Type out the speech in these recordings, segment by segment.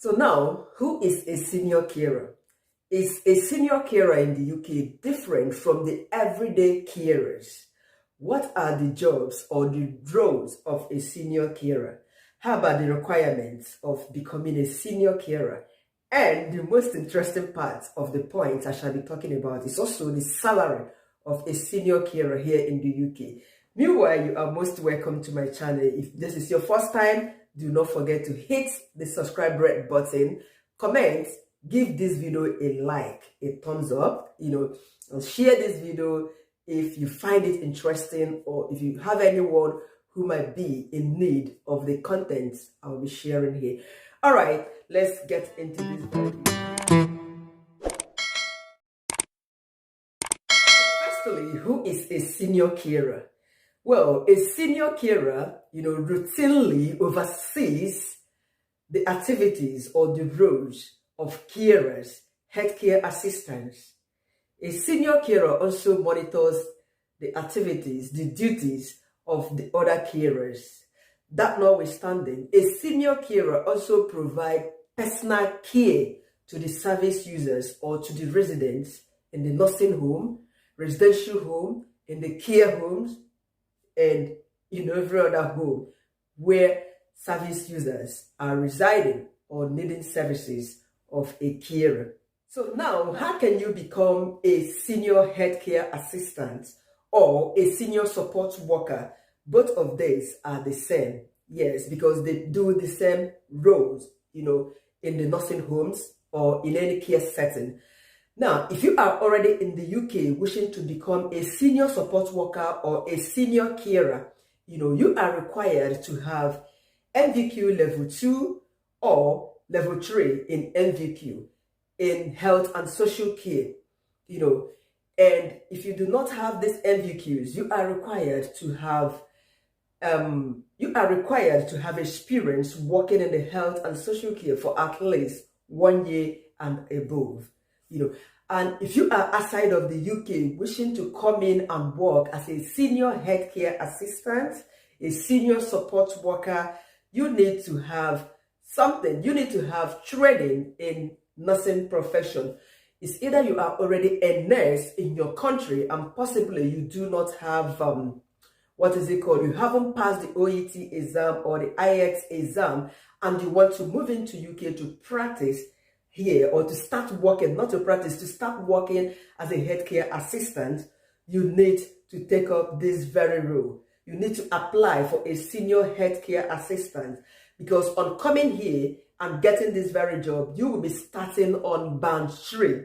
So now, who is a senior carer? Is a senior carer in the UK different from the everyday carers? What are the jobs or the roles of a senior carer? How about the requirements of becoming a senior carer? And the most interesting part of the point I shall be talking about is also the salary of a senior carer here in the UK. Meanwhile, you are most welcome to my channel. If this is your first time, do not forget to hit the subscribe red button, comment, give this video a like, a thumbs up, and share this video if you find it interesting, or if you have anyone who might be in need of the content I'll be sharing here. All right, let's get into this video. Firstly, who is a senior carer? Well, a senior carer, routinely oversees the activities or the roles of carers, healthcare assistants. A senior carer also monitors the activities, the duties of the other carers. That notwithstanding, a senior carer also provides personal care to the service users or to the residents in the nursing home, residential home, in the care homes, and every other home where service users are residing or needing services of a carer. So now, how can you become a senior healthcare assistant or a senior support worker? Both of these are the same. Yes, because they do the same roles, in the nursing homes or in any care setting. Now, if you are already in the UK wishing to become a senior support worker or a senior carer, you are required to have NVQ level 2 or level 3 in NVQ in health and social care, and if you do not have these NVQs, you are required to have experience working in the health and social care for at least 1 year and above. And if you are outside of the UK wishing to come in and work as a senior healthcare assistant, a senior support worker, you need to have something. You need to have training in nursing profession. It's either you are already a nurse in your country and possibly you do not have, you haven't passed the OET exam or the IELTS exam and you want to move into UK to practice here or to start working, not to practice, to start working as a healthcare assistant, you need to take up this very role. You need to apply for a senior healthcare assistant because on coming here and getting this very job, you will be starting on band 3.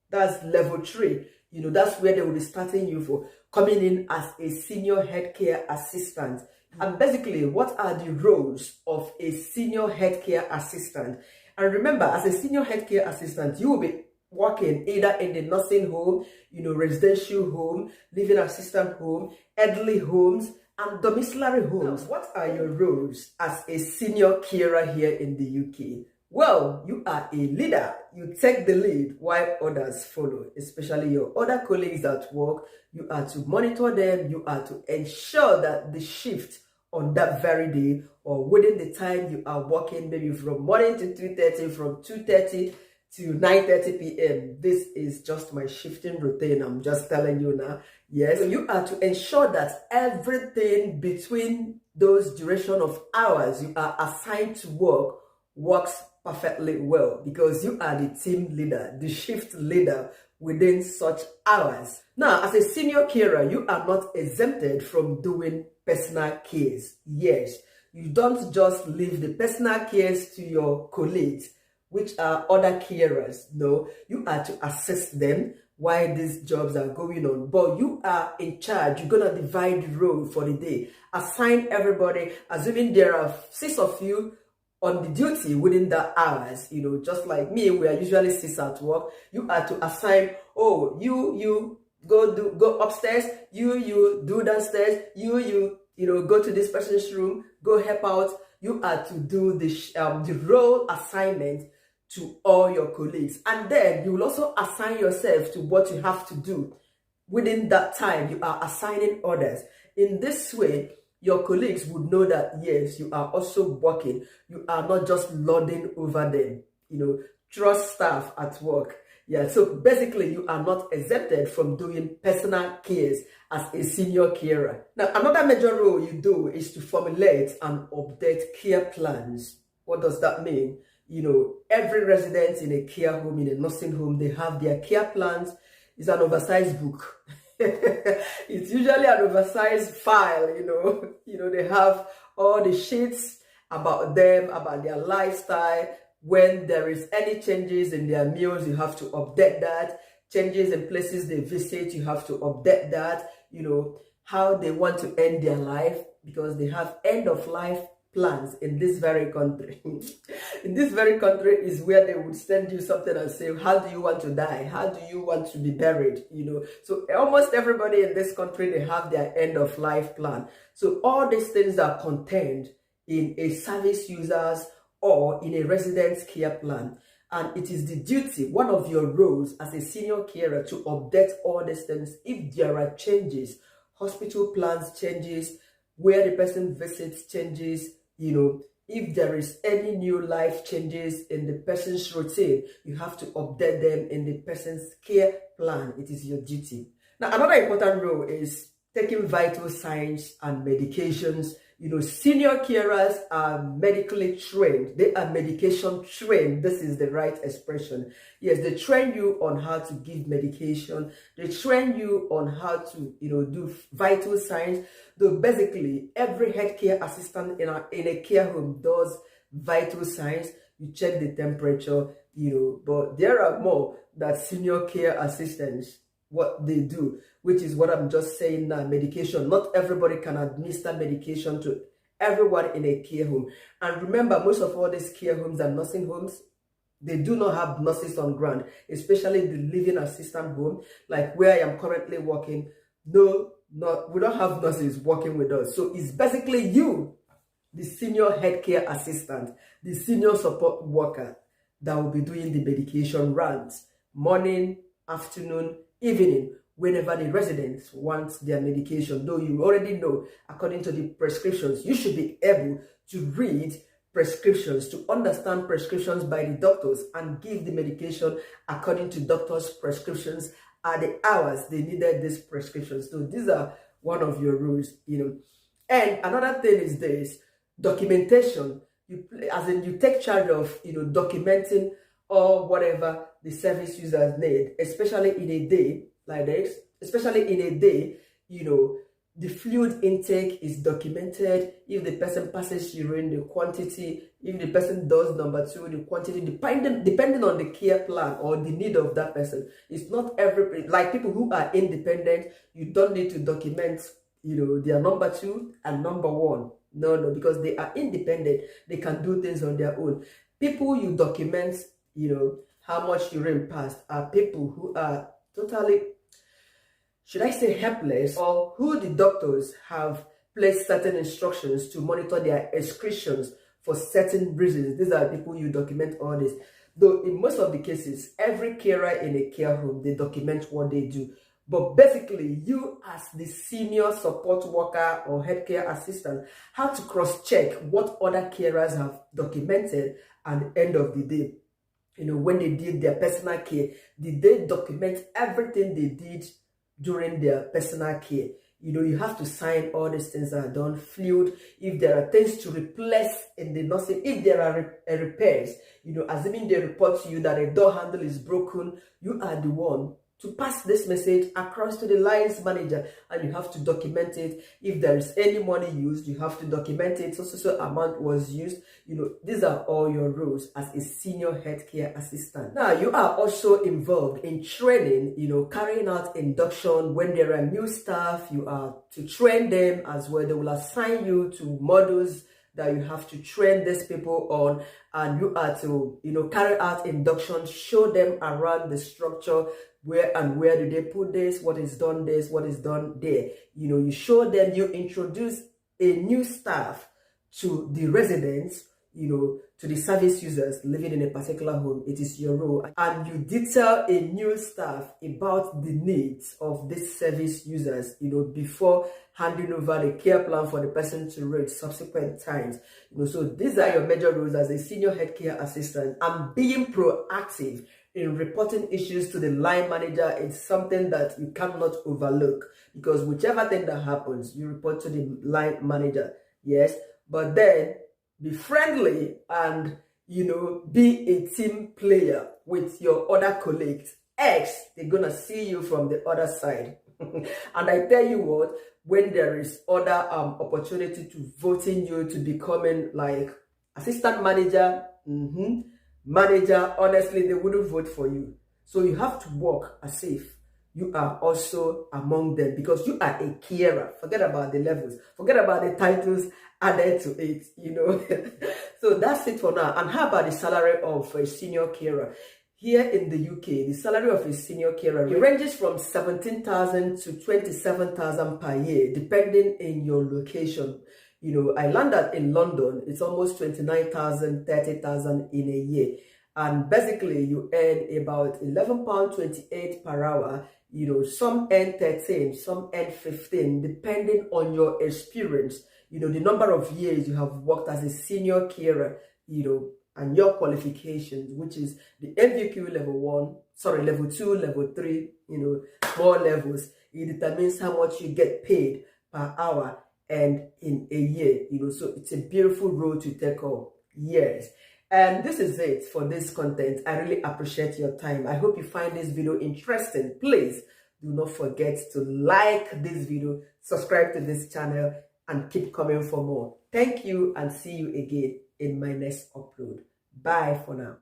That's level 3. That's where they will be starting you for coming in as a senior healthcare assistant. And basically, what are the roles of a senior healthcare assistant? And remember, as a senior healthcare assistant, you will be working either in the nursing home, residential home, living assistant home, elderly homes, and domiciliary homes. Now, what are your roles as a senior carer here in the UK? Well, you are a leader. You take the lead while others follow, especially your other colleagues at work. You are to monitor them. You are to ensure that the shift on that very day or within the time you are working, maybe from morning to 2:30, from 2:30 to 9:30 p.m. This is just my shifting routine. I'm just telling you now. Yes, so you are to ensure that everything between those duration of hours you are assigned to work works perfectly well because you are the team leader, the shift leader within such hours. Now, as a senior carer, you are not exempted from doing personal cares. Yes, you don't just leave the personal cares to your colleagues, which are other carers. No, you are to assist them while these jobs are going on. But you are in charge. You're going to divide the role for the day. Assign everybody, assuming there are 6 of you on the duty within the hours, just like me, we are usually 6 at work. You are to assign, you go upstairs, you do downstairs, you go to this person's room, go help out. You are to do the role assignment to all your colleagues. And then you will also assign yourself to what you have to do. Within that time, you are assigning others. In this way, your colleagues would know that, yes, you are also working. You are not just lording over them. Trust staff at work. Yeah, so basically you are not exempted from doing personal cares as a senior carer. Now, another major role you do is to formulate and update care plans. What does that mean? Every resident in a care home, in a nursing home, they have their care plans. It's an oversized book. It's usually an oversized file, they have all the sheets about them, about their lifestyle. When there is any changes in their meals, you have to update that. Changes in places they visit, you have to update that. How they want to end their life, because they have end of life plans in this very country. In this very country is where they would send you something and say, how do you want to die? How do you want to be buried? So almost everybody in this country, they have their end of life plan. So all these things are contained in a service users or in a residence care plan. And it is the duty, one of your roles as a senior carer, to update all these things if there are changes, hospital plans changes, where the person visits changes, if there is any new life changes in the person's routine, you have to update them in the person's care plan. It is your duty. Now, another important role is taking vital signs and medications. Senior carers are medically trained. They are medication trained. This is the right expression. Yes, they train you on how to give medication. They train you on how to, do vital signs. Though basically, every healthcare assistant in a care home does vital signs. You check the temperature, but there are more that senior care assistants, what they do, which is what I'm just saying now, medication. Not everybody can administer medication to everyone in a care home. And remember, most of all these care homes and nursing homes, they do not have nurses on ground, especially the living assistant home, like where I am currently working. No, we don't have nurses working with us. So it's basically you, the senior healthcare assistant, the senior support worker, that will be doing the medication runs, morning, afternoon, evening, whenever the residents want their medication. Though you already know, according to the prescriptions, you should be able to read prescriptions, to understand prescriptions by the doctors and give the medication according to doctors' prescriptions at the hours they needed these prescriptions. So these are one of your rules, And another thing is this, documentation. You take charge of, documenting or whatever the service users need, especially in a day like this, especially in a day, the fluid intake is documented. If the person passes urine, the quantity, if the person does number 2, the quantity, depending on the care plan or the need of that person. It's not like people who are independent, you don't need to document, their number 2 and number 1. No, because they are independent. They can do things on their own. People you document, how much urine passed, are people who are totally, should I say, helpless, or who the doctors have placed certain instructions to monitor their excretions for certain reasons. These are people you document all this. Though in most of the cases, every carer in a care home, they document what they do. But basically, you as the senior support worker or healthcare assistant have to cross-check what other carers have documented at the end of the day. When they did their personal care, did they document everything they did during their personal care? You have to sign all these things that are done, fluid. If there are things to replace in the nursing, if there are repairs, assuming they report to you that a door handle is broken, you are the one to pass this message across to the lines manager, and you have to document it. If there is any money used, you have to document it. So amount was used. These are all your roles as a senior healthcare assistant. Now, you are also involved in training, carrying out induction. When there are new staff, you are to train them as well. They will assign you to modules that you have to train these people on, and you are to, carry out induction, show them around the structure, where do they put this, what is done this, what is done there. You show them, you introduce a new staff to the residents to the service users living in a particular home. It is your role, and you detail a new staff about the needs of these service users, before handing over the care plan for the person to read subsequent times. So these are your major roles as a senior healthcare assistant, and being proactive in reporting issues to the line manager is something that you cannot overlook, because whichever thing that happens, you report to the line manager. Yes, but then be friendly and be a team player with your other colleagues. They're gonna see you from the other side. And I tell you what, when there is other opportunity to voting you to becoming like assistant manager, manager, honestly, they wouldn't vote for you. So you have to work as if you are also among them, because you are a carer. Forget about the levels, forget about the titles added to it, So that's it for now. And how about the salary of a senior carer? Here in the UK, the salary of a senior carer ranges from 17,000 to 27,000 per year, depending on your location. I landed in London, it's almost 29,000, 30,000 in a year. And basically, you earn about £11.28 per hour. Some earn 13, some earn 15, depending on your experience, the number of years you have worked as a senior carer, and your qualifications, which is the MVQ level 2, level 3, more levels. It determines how much you get paid per hour and in a year, so it's a beautiful role to take up. Yes. And this is it for this content. I really appreciate your time. I hope you find this video interesting. Please do not forget to like this video, subscribe to this channel, and keep coming for more. Thank you, and see you again in my next upload. Bye for now.